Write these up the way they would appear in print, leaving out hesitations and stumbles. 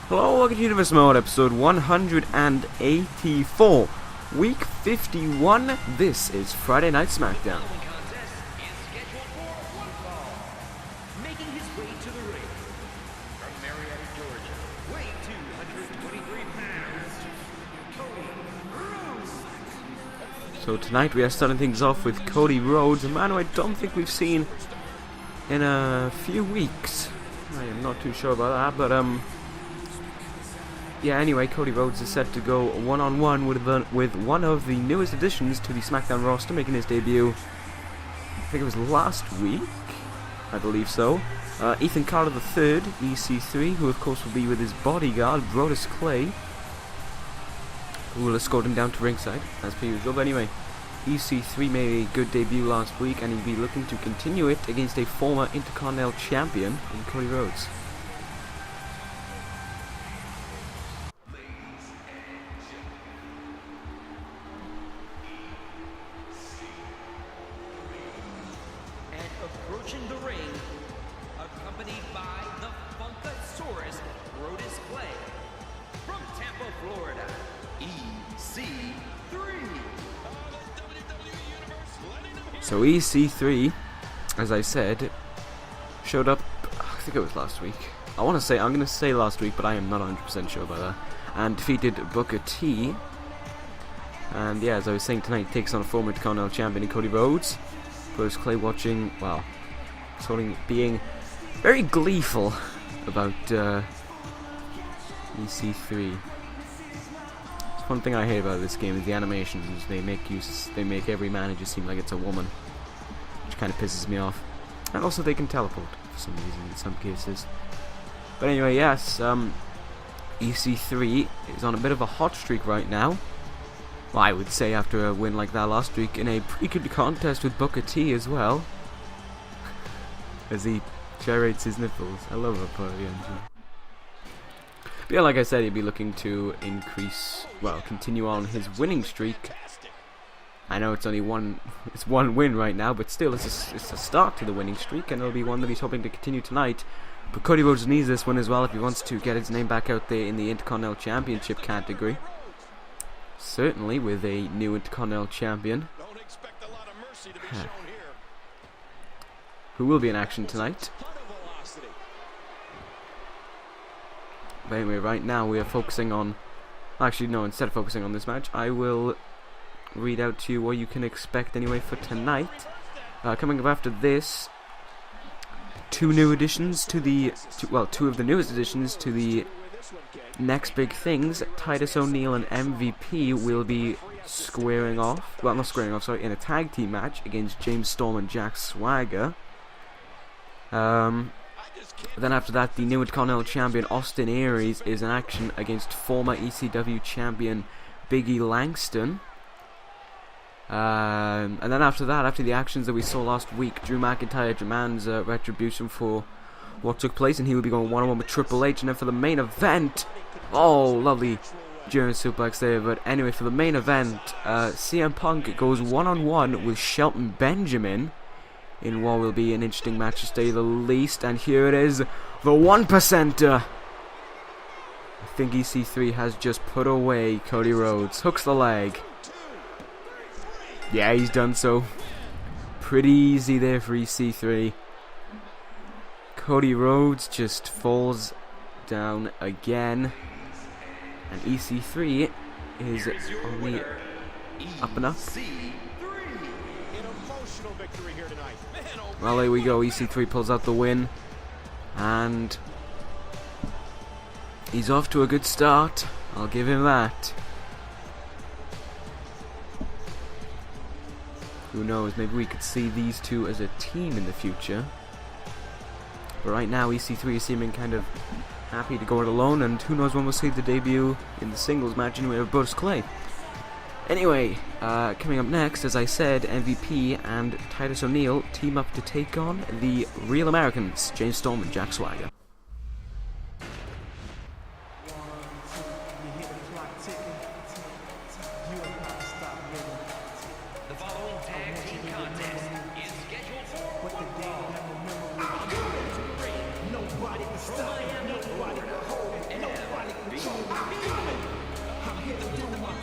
Hello, welcome to Universe Mode, episode 184, week 51. This is Friday Night Smackdown. Making his way to the ring from Marietta, Georgia, weighing 223 pounds, Cody Rhodes. So tonight we are starting things off with Cody Rhodes, a man who I don't think we've seen in a few weeks. I am not too sure about that, but yeah, anyway, Cody Rhodes is set to go one-on-one with one of the newest additions to the Smackdown roster, making his debut, I think it was last week, I believe so. Ethan Carter III, EC3, who of course will be with his bodyguard, Brodus Clay, who will escort him down to ringside, as per usual. But anyway, EC3 made a good debut last week, and he'll be looking to continue it against a former Intercontinental Champion in Cody Rhodes. Approaching the ring, accompanied by the Funkasaurus, Brodus Clay. From Tampa, Florida, EC3. So EC3, as I said, showed up, I think it was last week. I'm going to say last week, but I am not 100% sure about that. And defeated Booker T. And yeah, as I was saying, tonight he takes on a former Intercontinental Champion in Cody Rhodes. Brodus Clay watching, well, sort of being very gleeful about EC3. It's one thing I hate about this game is the animations. They make every manager seem like it's a woman, which kind of pisses me off. And also they can teleport for some reason in some cases. But anyway, yes, EC3 is on a bit of a hot streak right now. Well, I would say after a win like that last week in a pretty good contest with Booker T as well. As he gyrates his nipples. I love a part of the engine. But yeah, like I said, he'd be looking to continue on his winning streak. I know it's only one win right now, but still it's a start to the winning streak, and it'll be one that he's hoping to continue tonight. But Cody Rhodes needs this one as well if he wants to get his name back out there in the Intercontinental Championship category. Certainly with a new Intercontinental Champion. Who will be in action tonight. But anyway, right now we are focusing on... Actually, no, instead of focusing on this match, I will read out to you what you can expect anyway for tonight. Coming up after this, two of the newest additions to the next big things. Titus O'Neil and MVP will be squaring off, in a tag team match against James Storm and Jack Swagger. Then after that, the new Intercontinental Champion Austin Aries is in action against former ECW Champion Biggie Langston. And then after that, after the actions that we saw last week, Drew McIntyre demands retribution for what took place, and he will be going one-on-one with Triple H. And then for the main event, oh, lovely German suplex there. But anyway, for the main event, CM Punk goes one-on-one with Shelton Benjamin in what will be an interesting match to say the least. And here it is, the 1%er. I think EC3 has just put away Cody Rhodes. Hooks the leg. Yeah, he's done so. Pretty easy there for EC3. Cody Rhodes just falls down again. And EC3 is only up and up. Well, there we go. EC3 pulls out the win. And he's off to a good start. I'll give him that. Who knows, maybe we could see these two as a team in the future. But right now, EC3 is seeming kind of happy to go it alone, and who knows when we'll see the debut in the singles match anyway of Brodus Clay. Anyway, coming up next, as I said, MVP and Titus O'Neil team up to take on the Real Americans, James Storm and Jack Swagger. The following tag team contest is scheduled for one fall. Nobody can stop. Nobody.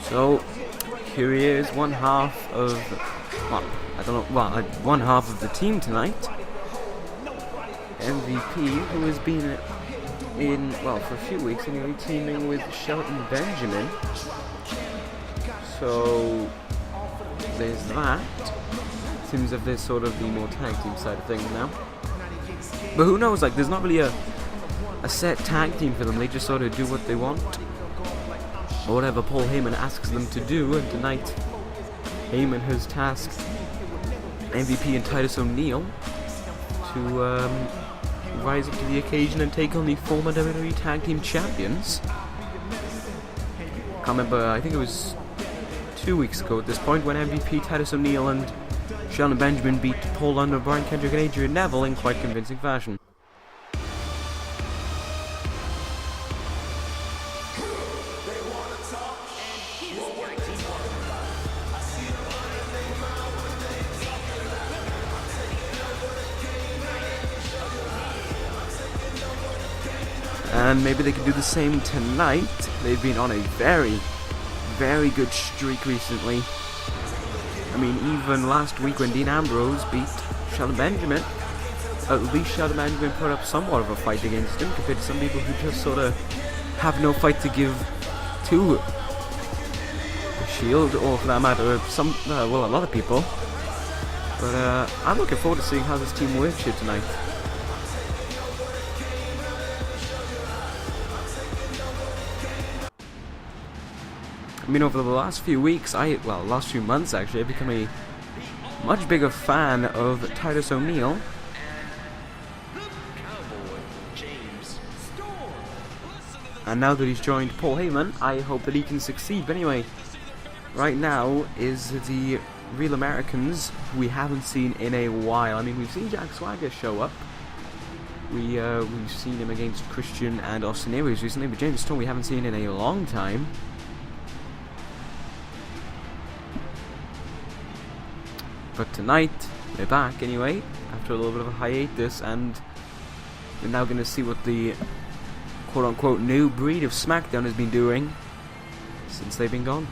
So here he is, one half of, well, I don't know, well, one half of the team tonight. MVP, who has been in, well, for a few weeks anyway, teaming with Shelton Benjamin. So there's that. Seems as if there's sort of the more tag team side of things now. But who knows, like, there's not really a set tag team for them. They just sort of do what they want, or whatever Paul Heyman asks them to do. And tonight, Heyman has tasked MVP and Titus O'Neil to rise up to the occasion and take on the former WWE Tag Team Champions. Can't remember, I think it was 2 weeks ago at this point, when MVP, Titus O'Neil and Shelton Benjamin beat Paul London, Brian Kendrick and Adrian Neville in quite convincing fashion. And maybe they could do the same tonight. They've been on a very, very good streak recently. I mean, even last week when Dean Ambrose beat Shelton Benjamin, at least Shelton Benjamin put up somewhat of a fight against him, compared to some people who just sort of have no fight to give to the Shield, or for that matter, some, well, a lot of people. But I'm looking forward to seeing how this team works here tonight. I mean, over the last few weeks, last few months actually, I've become a much bigger fan of Titus O'Neil. And now that he's joined Paul Heyman, I hope that he can succeed. But anyway, right now is the Real Americans who we haven't seen in a while. I mean, we've seen Jack Swagger show up. We've seen him against Christian and Austin Aries recently, but James Storm we haven't seen in a long time. But tonight, they're back anyway, after a little bit of a hiatus, and we're now going to see what the quote-unquote new breed of Smackdown has been doing since they've been gone.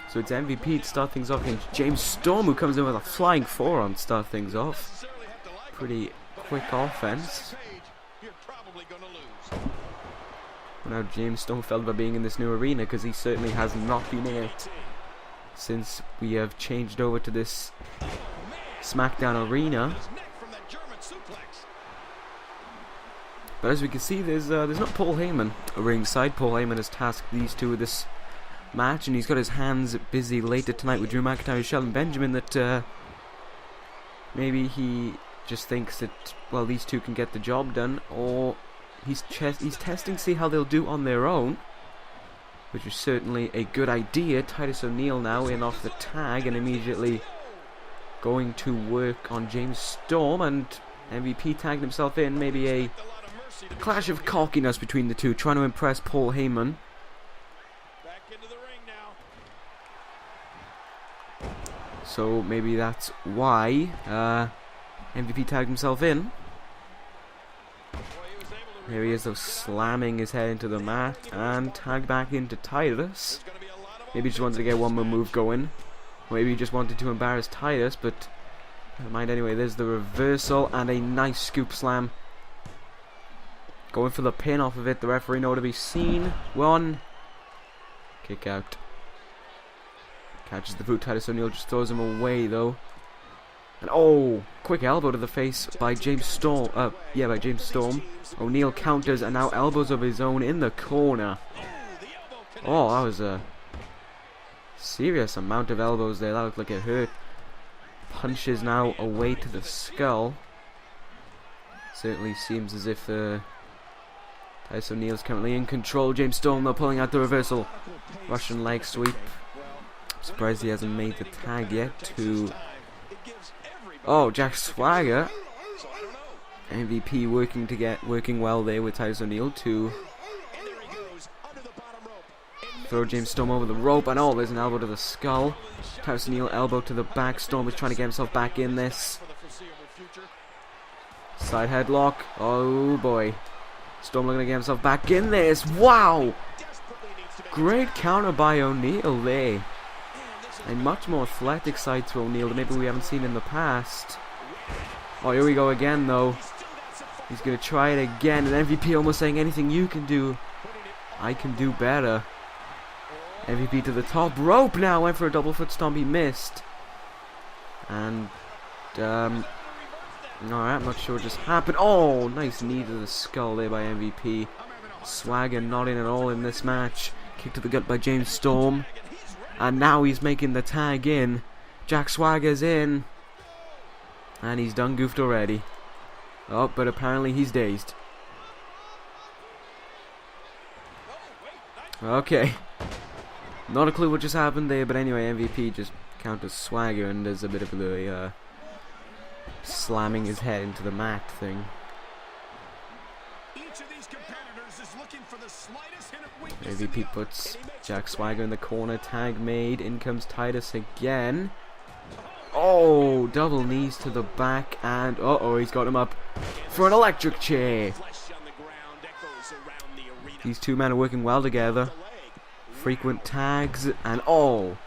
So it's MVP to start things off against James Storm, who comes in with a flying forearm to start things off. Pretty quick offense. Now James Storm felt about being in this new arena, because he certainly has not been in it since we have changed over to this Smackdown arena. But as we can see, there's not Paul Heyman ringside. Paul Heyman has tasked these two with this match, and he's got his hands busy later tonight with Drew McIntyre and Shelton Benjamin, that maybe he just thinks that, well, these two can get the job done, or he's testing to see how they'll do on their own, which is certainly a good idea. Titus O'Neil now in off the tag and immediately going to work on James Storm, and MVP tagged himself in. Maybe a clash of cockiness between the two, trying to impress Paul Heyman. So maybe that's why MVP tagged himself in. Here he is, though, slamming his head into the mat, and tag back into Titus. Maybe he just wanted to get one more move going. Maybe he just wanted to embarrass Titus, but never mind. Anyway, there's the reversal and a nice scoop slam. Going for the pin off of it. The referee nowhere to be seen. One. Kick out. Catches the boot. Titus O'Neil just throws him away, though. And oh, quick elbow to the face by James Storm. By James Storm. O'Neil counters, and now elbows of his own in the corner. Oh, that was a serious amount of elbows there. That looked like it hurt. Punches now away to the skull. Certainly seems as if Titus O'Neil's currently in control. James Storm, though, pulling out the reversal. Russian leg sweep. I'm surprised he hasn't made the tag yet to... Oh, Jack Swagger. MVP working well there with Titus O'Neil to throw James Storm over the rope, and oh, there's an elbow to the skull. Titus O'Neil elbow to the back. Storm is trying to get himself back in this. Side headlock. Oh boy. Storm looking to get himself back in this. Wow! Great counter by O'Neil there. A much more athletic side to O'Neil than maybe we haven't seen in the past. Oh, here we go again though. He's going to try it again. And MVP almost saying, anything you can do, I can do better. MVP to the top rope now. Went for a double foot stomp. He missed. And, alright, I'm not sure what just happened. Oh, nice knee to the skull there by MVP. Swagger not in at all in this match. Kick to the gut by James Storm. And now he's making the tag in. Jack Swagger's in. And he's done goofed already. Oh, but apparently he's dazed. Okay. Not a clue what just happened there, but anyway, MVP just counters Swagger and does a bit of the slamming his head into the mat thing. MVP puts Jack Swagger in the corner, tag made, in comes Titus again. Oh, double knees to the back, and uh-oh, he's got him up for an electric chair. These two men are working well together. Frequent tags, and oh,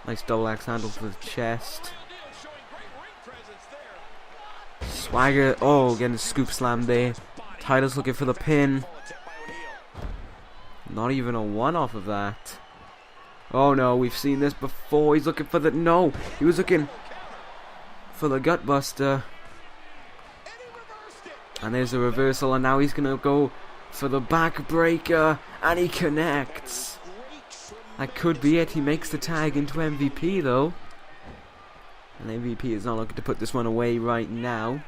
nice double axe handle to the chest. Swagger, oh, getting a scoop slam there. Titus looking for the pin. Not even a one off of that. Oh no, we've seen this before. He's looking for the, no, he was looking for the gut buster. And there's a reversal, and now he's gonna go for the backbreaker, and he connects. That could be it. He makes the tag into MVP though. And MVP is not looking to put this one away right now.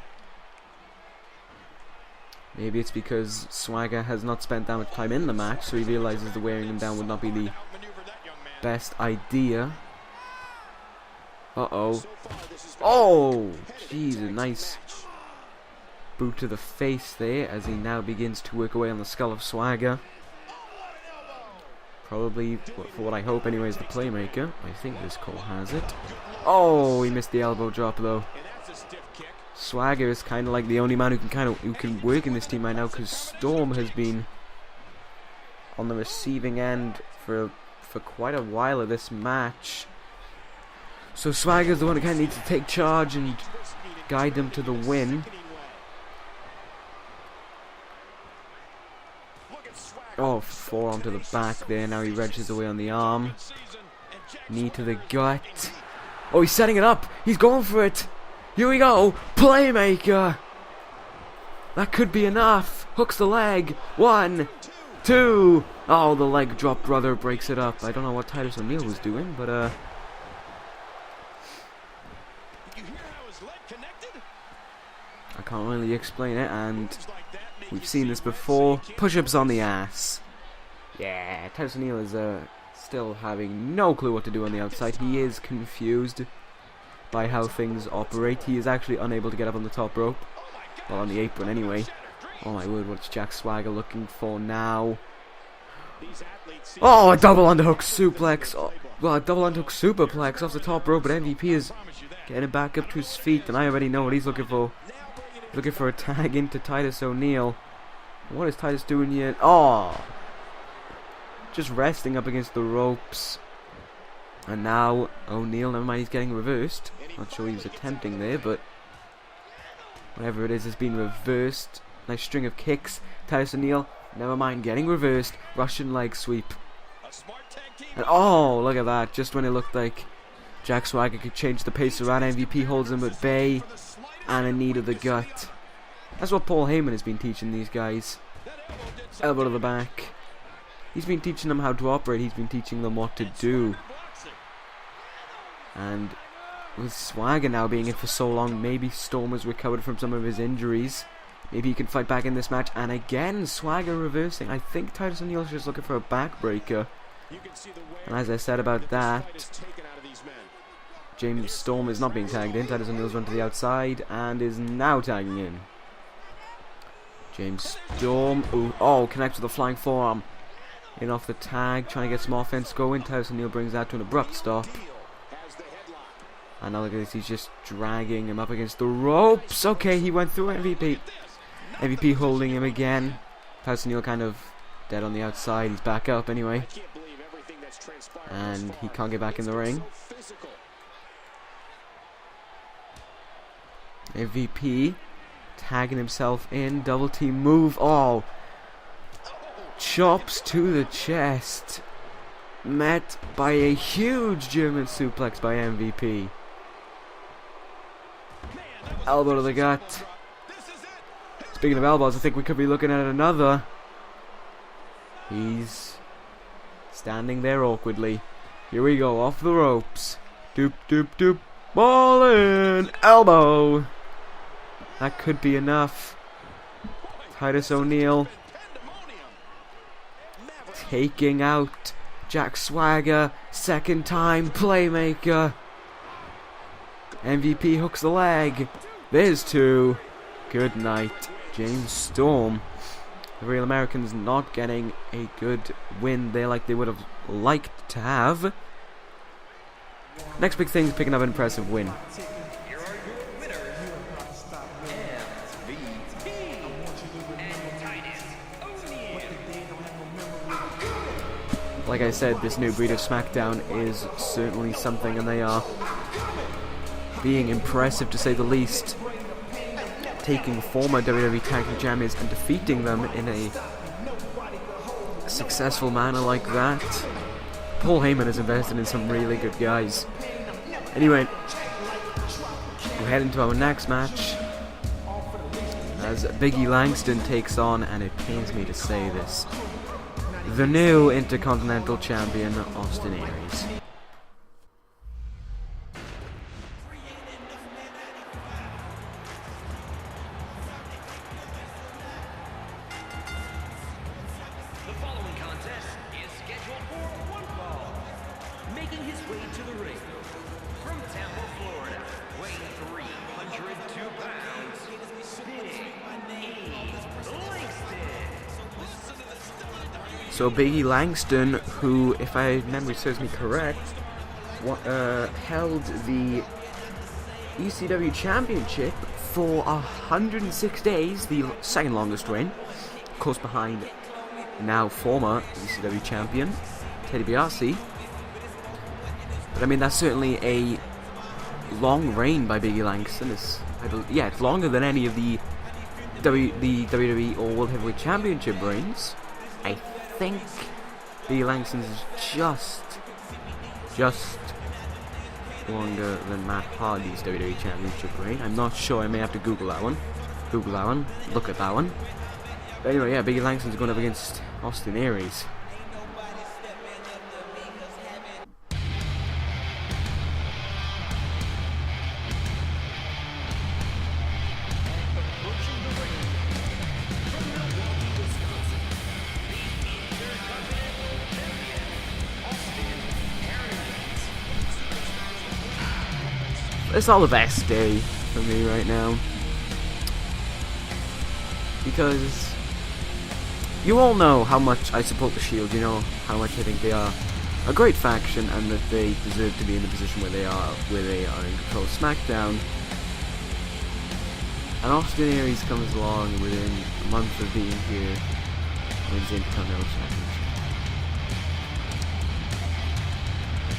Maybe it's because Swagger has not spent that much time in the match, so he realizes that wearing him down would not be the best idea. Uh-oh. Oh! Jeez, a nice boot to the face there as he now begins to work away on the skull of Swagger. Probably, for what I hope anyway, is the playmaker. I think this call has it. Oh, he missed the elbow drop though. Swagger is kind of like the only man who can work in this team right now, because Storm has been on the receiving end for quite a while of this match. So Swagger's the one who kind of needs to take charge and guide them to the win. Oh, forearm to the back there. Now he wrenches away on the arm. Knee to the gut. Oh, he's setting it up. He's going for it. Here we go. Playmaker. That could be enough. Hooks the leg. 1, 2. Oh, the leg drop, brother, breaks it up. I don't know what Titus O'Neil was doing, but I can't really explain it, and we've seen this before. Push-ups on the ass. Yeah, Titus O'Neil is still having no clue what to do on the outside. He is confused by how things operate. He is actually unable to get up on the top rope. Well, on the apron anyway. Oh my word, what's Jack Swagger looking for now? Oh, a double underhook suplex. Oh, well, a double underhook superplex off the top rope, but MVP is getting back up to his feet, and I already know what he's looking for. Looking for a tag into Titus O'Neil. What is Titus doing here? Oh! Just resting up against the ropes. And now O'Neil, never mind, he's getting reversed. Not sure he was attempting there, but whatever it is has been reversed. Nice string of kicks. Titus O'Neil, never mind, getting reversed. Russian leg sweep. And oh, look at that. Just when it looked like Jack Swagger could change the pace around, MVP holds him at bay. And a knee to the gut. That's what Paul Heyman has been teaching these guys. Elbow to the back. He's been teaching them how to operate. He's been teaching them what to do. And with Swagger now being in for so long, maybe Storm has recovered from some of his injuries. Maybe he can fight back in this match. And again, Swagger reversing. I think Titus O'Neil is just looking for a backbreaker. And as I said about that, James Storm is not being tagged in. Titus O'Neil's run to the outside and is now tagging in. James Storm. Ooh, oh, connects with a flying forearm. In off the tag, trying to get some offense going. Titus O'Neil brings that to an abrupt stop. And now look at this, he's just dragging him up against the ropes. Okay, he went through MVP. MVP holding him again. Neil kind of dead on the outside. He's back up anyway. And he can't get back in the ring. MVP tagging himself in. Double team move. Oh. Chops to the chest. Met by a huge German suplex by MVP. Elbow to the gut. Speaking of elbows, I think we could be looking at another. He's standing there awkwardly. Here we go, off the ropes. Doop, doop, doop. Ball in. Elbow. That could be enough. Titus O'Neil taking out Jack Swagger. Second time playmaker. MVP hooks the leg. There's two. Good night, James Storm. The Real Americans not getting a good win there like they would have liked to have. Next big thing is picking up an impressive win. Here are your winners, MVP and Titus O'Neil. Like I said, this new breed of Smackdown is certainly something, and they are being impressive to say the least. Taking former WWE Tag Team Champions and defeating them in a successful manner like that. Paul Heyman has invested in some really good guys. Anyway, we'll head into our next match as Biggie Langston takes on, and it pains me to say this, the new Intercontinental Champion, Austin Aries. The following contest is scheduled for one fall. Making his way to the ring from Tampa, Florida, weighing 302 pounds, Big Langston. So Biggie Langston, who, if my memory serves me correct, held the ECW Championship for 106 days, the second longest reign, of course behind now former ECW champion Teddy DiBiase. But I mean, that's certainly a long reign by Biggie Langston. It's longer than any of the WWE or World Heavyweight Championship reigns. I think Biggie Langston's is just longer than Matt Hardy's WWE Championship reign. I'm not sure. I may have to Google that one. Look at that one. But anyway, yeah, Biggie Langston's going up against Austin Aries. It's not the best day for me right now, because you all know how much I support the Shield. You know how much I think they are a great faction and that they deserve to be in the position where they are in control of SmackDown. And Austin Aries comes along within a month of being here, wins the Intercontinental Championship.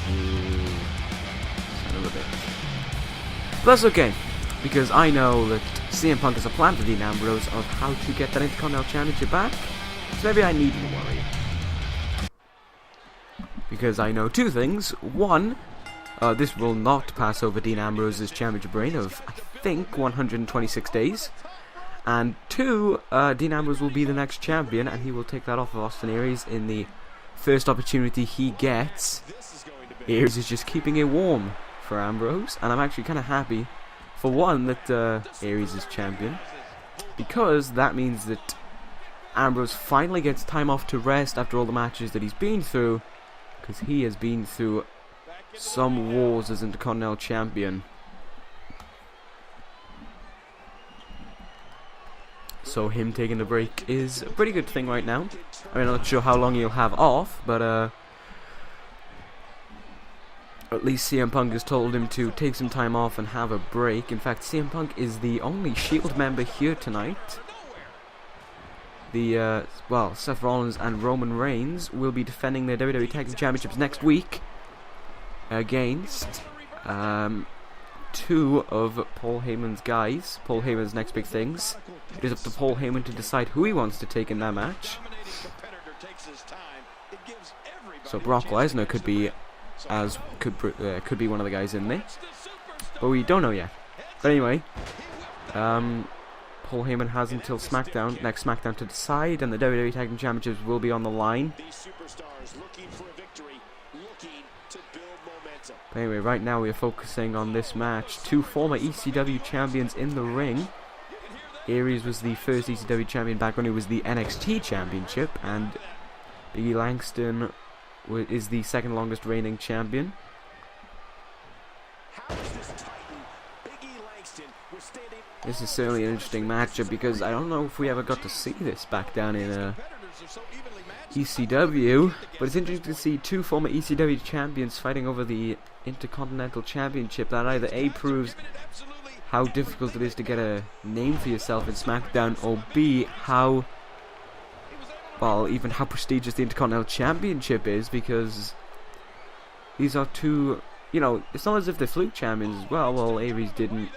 You son of a bitch. But that's okay, because I know that CM Punk has a plan for Dean Ambrose of how to get that Intercontinental Championship back, so maybe I needn't worry. Because I know two things. One, this will not pass over Dean Ambrose's championship reign of, I think, 126 days. And two, Dean Ambrose will be the next champion, and he will take that off of Austin Aries in the first opportunity he gets. Aries is just keeping it warm for Ambrose, and I'm actually kind of happy, for one, that Aries is champion, because that means that Ambrose finally gets time off to rest after all the matches that he's been through, because he has been through some wars as Intercontinental Champion. So him taking a break is a pretty good thing right now. I mean, I'm not sure how long he'll have off, but at least CM Punk has told him to take some time off and have a break. In fact, CM Punk is the only Shield member here tonight. Well, Seth Rollins and Roman Reigns will be defending their WWE Tag Team Championships next week against two of Paul Heyman's guys. Paul Heyman's next big things. It is up to Paul Heyman to decide who he wants to take in that match. So Brock Lesnar could be one of the guys in there, but we don't know yet. But anyway, Paul Heyman has until next Smackdown to decide, and the WWE Tag Team Championships will be on the line. But anyway, right now we are focusing on this match. Two former ECW champions in the ring. Aries was the first ECW champion back when it was the NXT Championship, and Langston is the second longest reigning champion. This is certainly an interesting matchup because I don't know if we ever got to see this back down in ECW, but it's interesting to see two former ECW champions fighting over the Intercontinental Championship. That either A, proves how difficult it is to get a name for yourself in SmackDown, or B, even how prestigious the Intercontinental Championship is, because these are two, it's not as if they're fluke champions as well. Well, Aries didn't.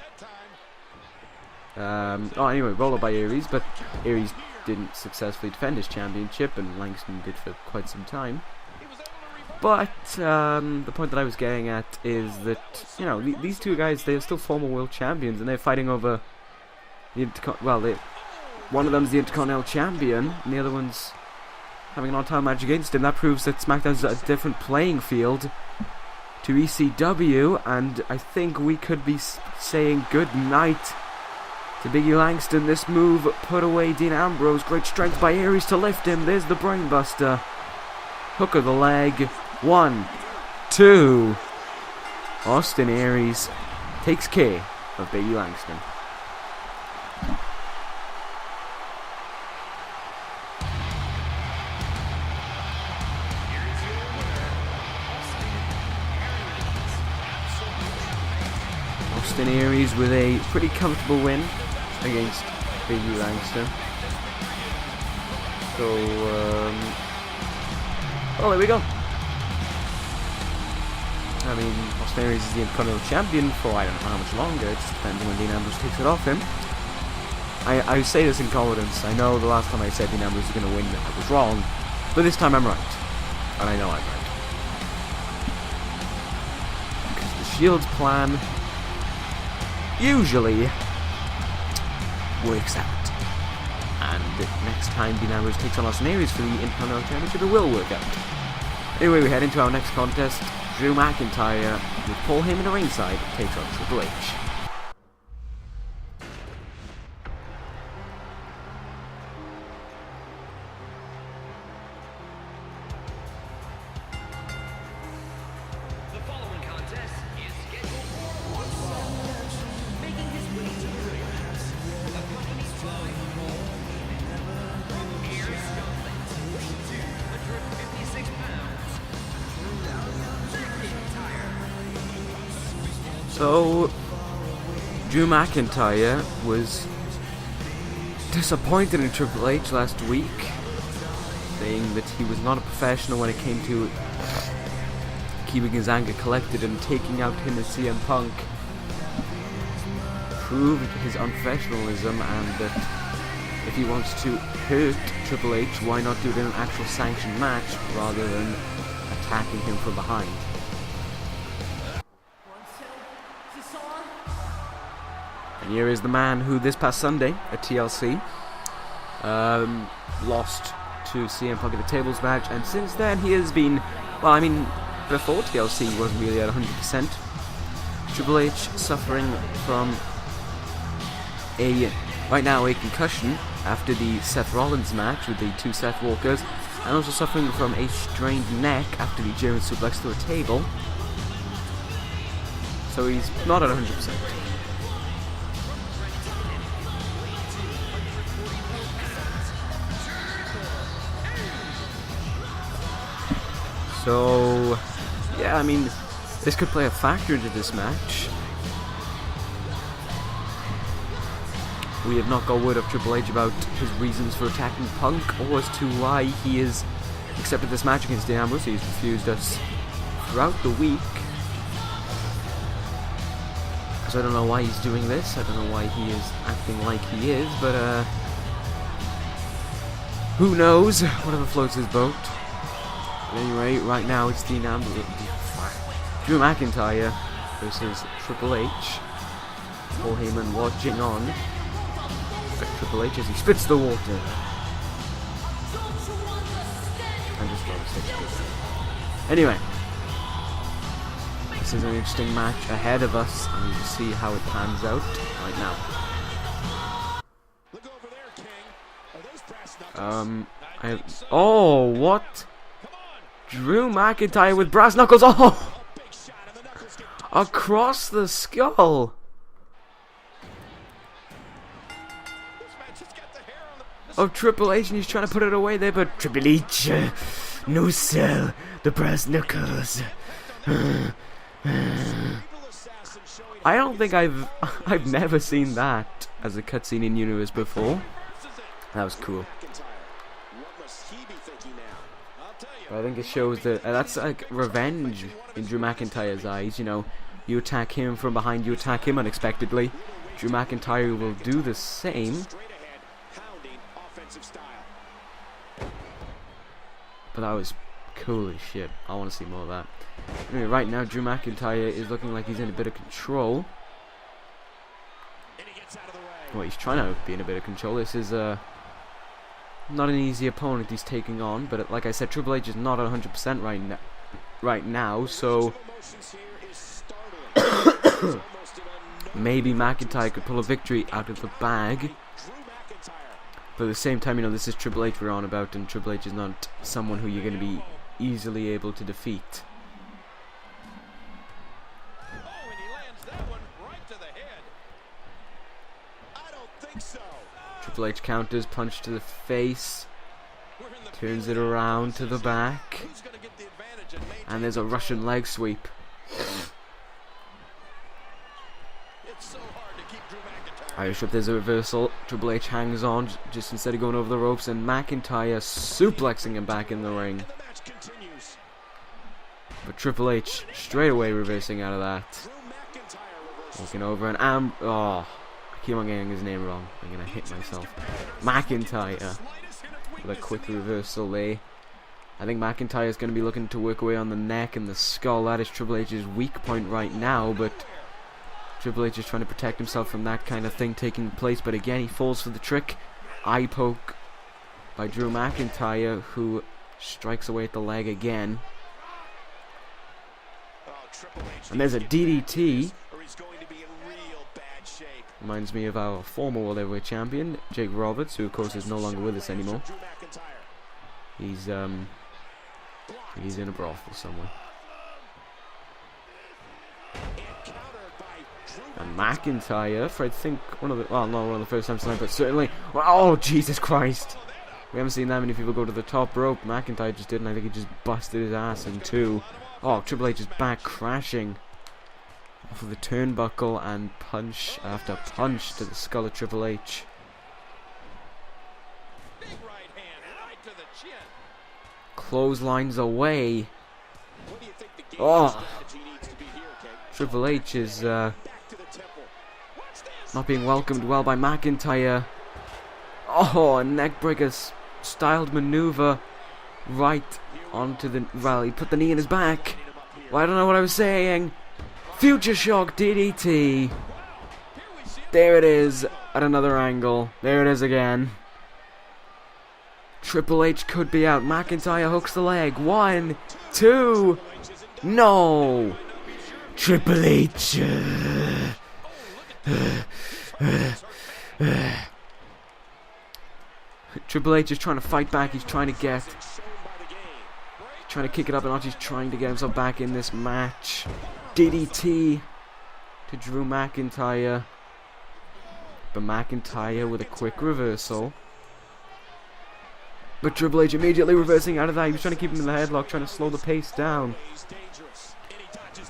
Anyway, roller by Aries, but Aries didn't successfully defend his championship, and Langston did for quite some time. But the point that I was getting at is that these two guys, they're still former world champions, and they're fighting over the one of them's the Intercontinental Champion, and the other one's having an on-time match against him. That proves that SmackDown's a different playing field to ECW, and I think we could be saying good night to Biggie Langston. This move put away Dean Ambrose. Great strength by Aries to lift him. There's the brainbuster. Hook of the leg. 1, 2. Austin Aries takes care of Biggie Langston. Austin Aries with a pretty comfortable win against Biggie Langston. So, well, there we go. I mean, Austin Aries is the Intercontinental Champion for I don't know how much longer. It just depends on when Dean Ambrose takes it off him. I say this in confidence. I know the last time I said Dean Ambrose was going to win, I was wrong. But this time I'm right. And I know I'm right. Because the Shield's plan usually works out. And next time Dean Ambrose takes on Austin Aries for the Intercontinental Championship, it will work out. Anyway, we head into our next contest. Drew McIntyre, with Paul Heyman at ringside, takes on Triple H. The following contest is scheduled for one fall. Making his way to the ring, the company's flying from Aries, Scotland, 256 pounds, So, Drew McIntyre was disappointed in Triple H last week, saying that he was not a professional when it came to keeping his anger collected and taking out him as CM Punk. Proved his unprofessionalism, and that if he wants to hurt Triple H, why not do it in an actual sanctioned match rather than attacking him from behind. And here is the man who this past Sunday at TLC lost to CM Punk in the tables match, and since then he has been, well, I mean, before TLC he wasn't really at 100%. Triple H suffering from right now a concussion after the Seth Rollins match with the two Seth Walkers, and also suffering from a strained neck after the German suplex through a table. So he's not at 100%. So, yeah, I mean, This could play a factor into this match. We have not got word of Triple H about his reasons for attacking Punk, or as to why he has accepted this match against Dean Ambrose. He's refused us throughout the week. So I don't know why he's doing this. I don't know why he is acting like he is, but who knows? Whatever floats his boat. But anyway, right now it's Dean Ambrose, Drew McIntyre versus Triple H. Paul Heyman watching on. Triple H as he spits the water. I'm just rather sick. Anyway, this is an interesting match ahead of us, and we'll see how it pans out right now. Oh, what? Drew McIntyre with brass knuckles. Oh, across the skull. Of Triple H, and he's trying to put it away there, but Triple H, no sell, the brass knuckles. I don't think I've never seen that as a cutscene in universe before. That was cool. I think it shows that that's like revenge in Drew McIntyre's eyes. You know, you attack him from behind, you attack him unexpectedly. Drew McIntyre will do the same. But that was cool as shit. I want to see more of that. Anyway, right now Drew McIntyre is looking like he's in a bit of control. Well, he's trying to be in a bit of control. This is not an easy opponent he's taking on, but like I said, Triple H is not 100% right now, so maybe McIntyre could pull a victory out of the bag. But at the same time, you know, this is Triple H we're on about, and Triple H is not someone who you're going to be easily able to defeat. Oh, and he lands that one right to the head. I don't think so. Triple H counters, punch to the face, turns it around to the back, and there's a Russian leg sweep. Irish whip, there's a reversal. Triple H hangs on just instead of going over the ropes, and McIntyre suplexing him back in the ring. But Triple H straight away reversing out of that. Looking over, and oh, I keep on getting his name wrong. I'm gonna hit myself. McIntyre with a quick reversal there. I think McIntyre is going to be looking to work away on the neck and the skull. That is Triple H's weak point right now, but Triple H is trying to protect himself from that kind of thing taking place, but again he falls for the trick. Eye poke by Drew McIntyre, who strikes away at the leg again. And there's a DDT. Reminds me of our former World Heavyweight Champion, Jake Roberts, who of course is no longer with us anymore. He's in a brothel somewhere. And McIntyre, for I think one of the first times tonight, but certainly, well, oh Jesus Christ, we haven't seen that many people go to the top rope. McIntyre just did, and I think he just busted his ass in two. Oh, Triple H is back crashing off of the turnbuckle, and punch after punch to the skull of Triple H. Clotheslines away. Oh, Triple H is not being welcomed well by McIntyre. Oh, a neckbreaker styled maneuver right onto the... Well, he put the knee in his back. Well, I don't know what I was saying. Future Shock DDT. There it is at another angle. There it is again. Triple H could be out. McIntyre hooks the leg. 1, 2. No. Triple H. Triple H is trying to fight back. He's trying to kick it up a notch. He's trying to get himself back in this match. DDT to Drew McIntyre. But McIntyre with a quick reversal. But Triple H immediately reversing out of that. He was trying to keep him in the headlock, trying to slow the pace down.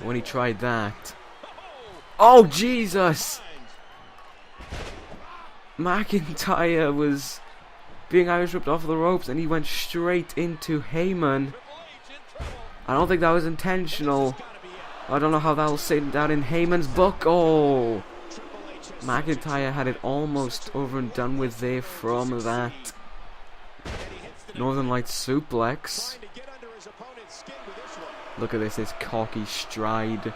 when he tried that. Oh, Jesus! McIntyre was being Irish ripped off the ropes and he went straight into Heyman. I don't think that was intentional. I don't know how that will sit down in Heyman's book. Oh! McIntyre had it almost over and done with there from that Northern Lights suplex. Look at this cocky stride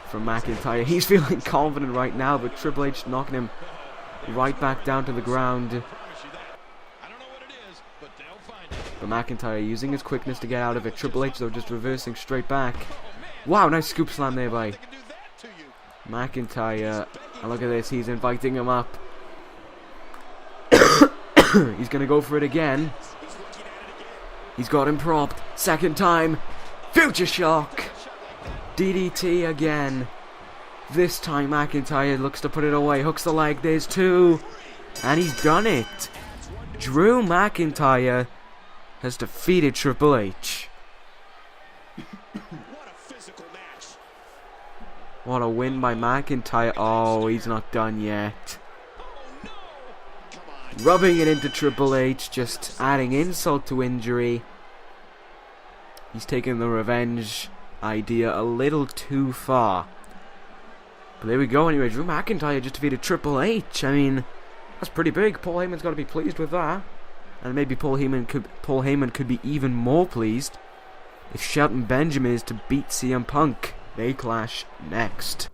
from McIntyre. He's feeling confident right now, but Triple H knocking him right back down to the ground. But McIntyre using his quickness to get out of it. Triple H though just reversing straight back. Wow, nice scoop slam there by McIntyre. And look at this, he's inviting him up. He's gonna go for it again. He's got him propped. Second time. Future shock. DDT again. This time McIntyre looks to put it away. Hooks the leg. There's two. And he's done it. Drew McIntyre has defeated Triple H. What a win by McIntyre. Oh, he's not done yet. Rubbing it into Triple H, just adding insult to injury. He's taking the revenge idea a little too far. But there we go anyway. Drew McIntyre just defeated Triple H. I mean, that's pretty big. Paul Heyman's got to be pleased with that. And maybe Paul Heyman could be even more pleased if Shelton Benjamin is to beat CM Punk. They clash next.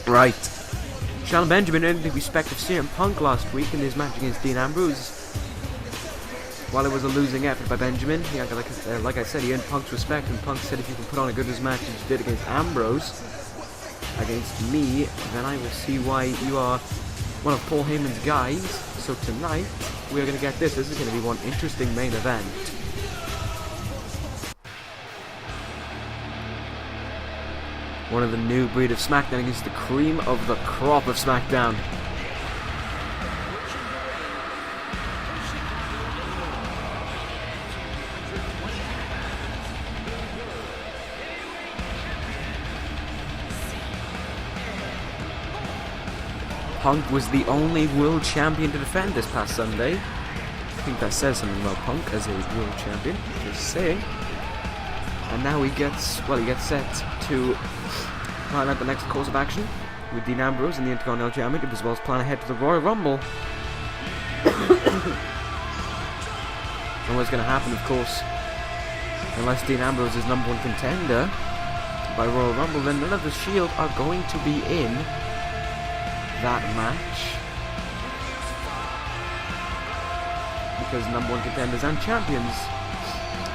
Right. Shelton Benjamin earned the respect of CM Punk last week in his match against Dean Ambrose. While it was a losing effort by Benjamin, like I said, he earned Punk's respect, and Punk said if you can put on a good match as you did against Ambrose, against me, then I will see why you are one of Paul Heyman's guys. So tonight, we are going to get this. This is going to be one interesting main event. One of the new breed of Smackdown against the cream of the crop of Smackdown. Punk was the only world champion to defend this past Sunday. I think that says something about Punk as a world champion. Just saying. And now he gets set to plan out the next course of action with Dean Ambrose and the Intercontinental Championship, as well as plan ahead to the Royal Rumble. And what's going to happen, of course, unless Dean Ambrose is #1 contender by Royal Rumble, then none of the Shield are going to be in that match, because #1 contenders and champions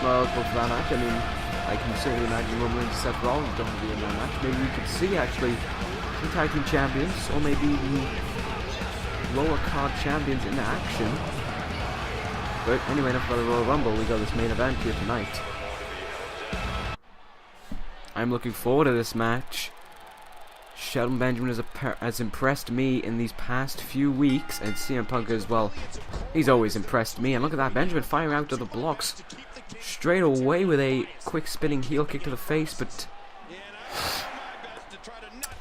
are eligible for that match. I mean, I can certainly imagine Roman Reigns and Seth Rollins don't be in that match. Maybe we could see actually some tag team champions, or maybe the lower card champions in action. But anyway, enough about the Royal Rumble. We got this main event here tonight. I'm looking forward to this match. Shelton Benjamin has impressed me in these past few weeks, and CM Punk as well. He's always impressed me. And look at that, Benjamin firing out to the blocks straight away with a quick spinning heel kick to the face, but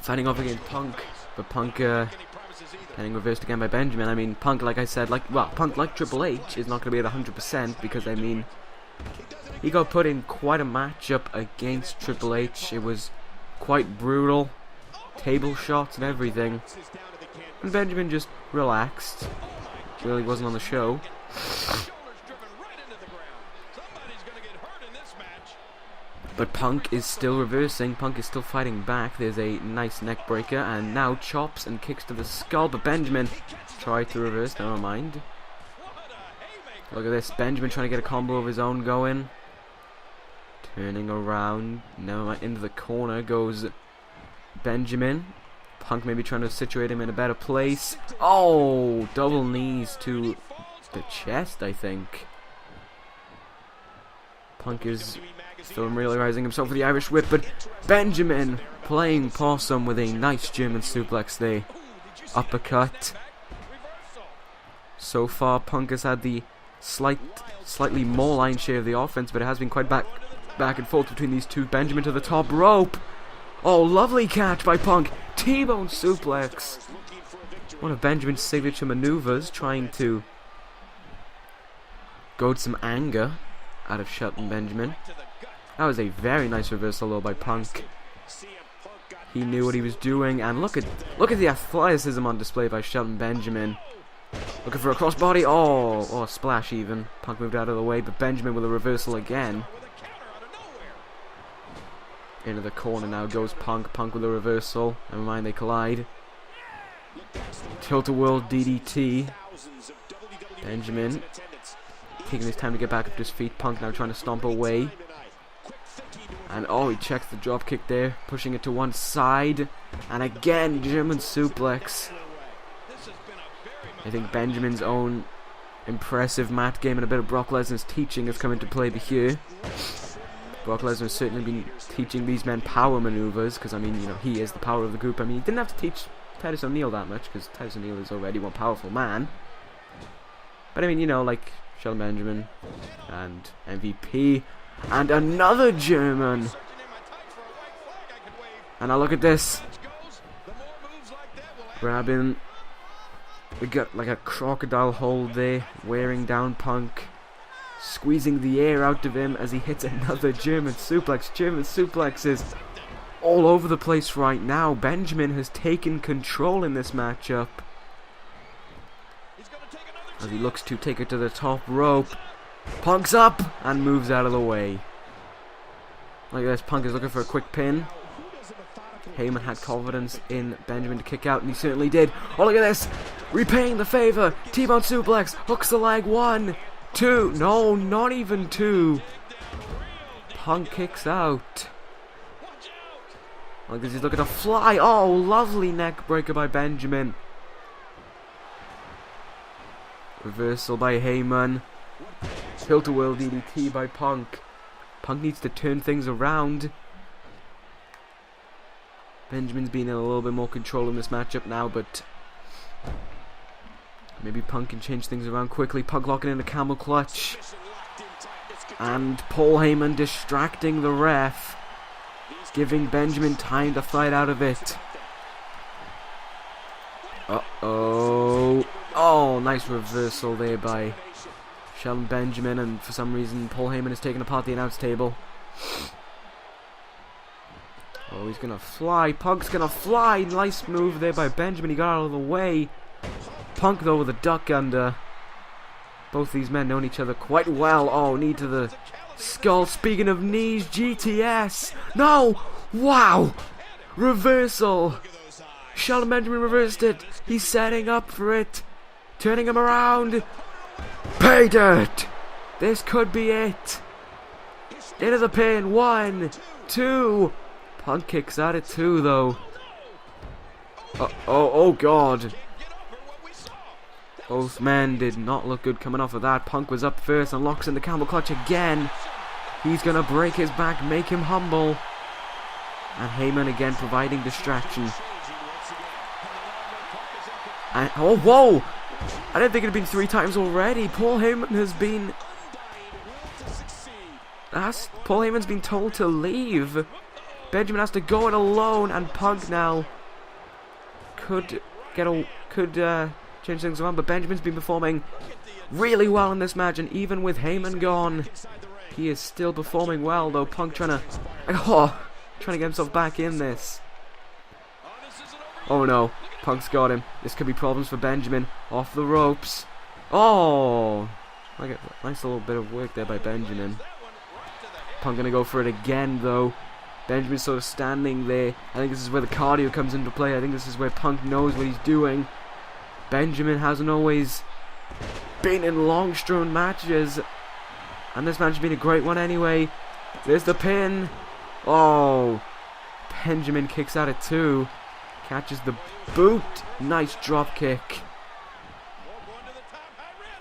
fighting off against Punk. But Punk getting reversed again by Benjamin. I mean, Punk, like I said, Punk like Triple H is not going to be at 100%, because I mean, he got put in quite a matchup against Triple H. It was quite brutal. Table shots and everything. And Benjamin just relaxed. Really wasn't on the show. But Punk is still reversing. Punk is still fighting back. There's a nice neck breaker, and now chops and kicks to the skull. But Benjamin tried to reverse. Never mind. Look at this. Benjamin trying to get a combo of his own going. Turning around. Never mind. Into the corner goes Benjamin. Punk maybe trying to situate him in a better place. Oh, double knees to the chest, I think. Punk is still realizing himself with the Irish whip, but Benjamin playing possum with a nice German suplex there. Uppercut. So far, Punk has had the slightly more line share of the offense, but it has been quite back and forth between these two. Benjamin to the top rope. Oh, lovely catch by Punk. T-bone suplex. One of Benjamin's signature maneuvers, trying to goad some anger out of Shelton Benjamin. That was a very nice reversal though by Punk. He knew what he was doing, and look at the athleticism on display by Shelton Benjamin. Looking for a crossbody. Oh, a splash even. Punk moved out of the way, but Benjamin with a reversal again. Into the corner now goes Punk. Punk with a reversal. Never mind, they collide. Tilt-a-whirl DDT. Benjamin taking his time to get back up to his feet. Punk now trying to stomp away. And oh, he checks the drop kick there, pushing it to one side. And again, German suplex. I think Benjamin's own impressive mat game and a bit of Brock Lesnar's teaching has come into play here. Brock Lesnar has certainly been teaching these men power maneuvers, because I mean, you know, he is the power of the group. I mean, he didn't have to teach Titus O'Neil that much, because Titus O'Neil is already one powerful man. But I mean, you know, like Shelton Benjamin and MVP and another German. And now look at this. Grabbing. We got like a crocodile hold there, wearing down Punk, squeezing the air out of him as he hits another German suplex. German suplexes all over the place right now. Benjamin has taken control in this matchup as he looks to take it to the top rope. Punk's up and moves out of the way. Like this, Punk is looking for a quick pin. Heyman had confidence in Benjamin to kick out, and he certainly did. Oh, look at this! Repaying the favor! T-bone suplex! Hooks the leg! 1, 2... No, not even 2! Punk kicks out. Like this, he's looking to fly! Oh, lovely neck breaker by Benjamin. Reversal by Heyman. Tilt-a-whirl DDT by Punk. Punk needs to turn things around. Benjamin's been in a little bit more control in this matchup now, but maybe Punk can change things around quickly. Punk locking in a camel clutch. And Paul Heyman distracting the ref, giving Benjamin time to fight out of it. Uh-oh. Oh, nice reversal there by Shelton Benjamin, and for some reason Paul Heyman is taking apart the announce table. Oh, he's gonna fly. Punk's gonna fly. Nice move there by Benjamin. He got out of the way. Punk, though, with a duck under. Both these men know each other quite well. Oh, knee to the skull. Speaking of knees, GTS. No! Wow! Reversal. Shelton Benjamin reversed it. He's setting up for it. Turning him around. Pay dirt. This could be it. Into the pin. 1, 2... Punk kicks at it too, though. Oh god. Both men did not look good coming off of that. Punk was up first and locks in the camel clutch again. He's gonna break his back, make him humble. And Heyman again providing distraction. And, oh, whoa! I didn't think it had been 3 times already. Paul Heyman has been... Paul Heyman's been told to leave. Benjamin has to go in alone, and Punk now could change things around, but Benjamin's been performing really well in this match, and even with Heyman gone, he is still performing well, though. Punk trying to get himself back in this. Oh no, Punk's got him. This could be problems for Benjamin. Off the ropes. Oh, like a nice little bit of work there by Benjamin. Punk gonna go for it again, though. Benjamin's sort of standing there. I think this is where the cardio comes into play. I think this is where Punk knows what he's doing. Benjamin hasn't always been in long-strong matches, and this match has been a great one anyway. There's the pin. Oh, Benjamin kicks at it too. Catches the boot. Nice drop kick.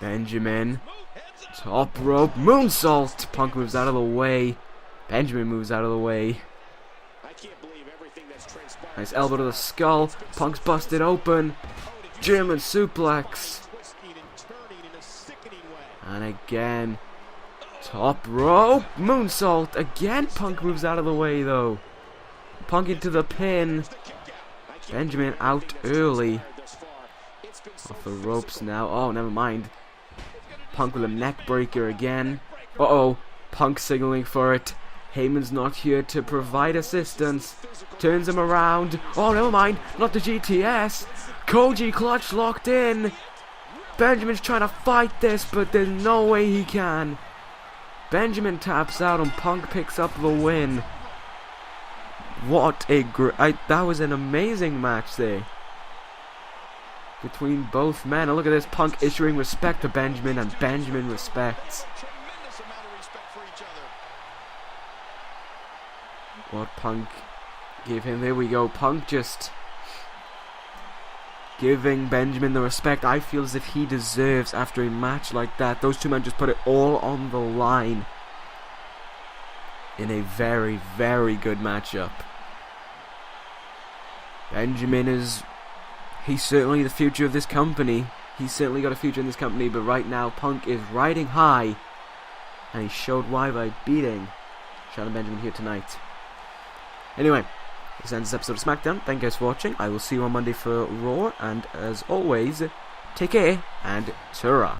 Benjamin. Top rope. Moonsault. Punk moves out of the way. Benjamin moves out of the way. Nice elbow to the skull. Punk's busted open. German suplex. And again. Top rope. Moonsault. Again, Punk moves out of the way, though. Punk into the pin. Benjamin out early. Off the ropes now. Oh, never mind. Punk with a neck breaker again. Uh-oh. Punk signaling for it. Heyman's not here to provide assistance. Turns him around. Oh, never mind. Not the GTS. Cody clutch locked in. Benjamin's trying to fight this, but there's no way he can. Benjamin taps out and Punk picks up the win. What a that was an amazing match there between both men. And look at this, Punk issuing respect to Benjamin, and Benjamin respects. What Punk gave him. There we go. Punk just giving Benjamin the respect I feel as if he deserves after a match like that. Those two men just put it all on the line in a very, very good matchup. Benjamin he's certainly the future of this company. He's certainly got a future in this company, but right now Punk is riding high, and he showed why by beating Shelton Benjamin here tonight. Anyway, this ends this episode of Smackdown. Thank you guys for watching. I will see you on Monday for Raw, and as always, take care and ta-ra.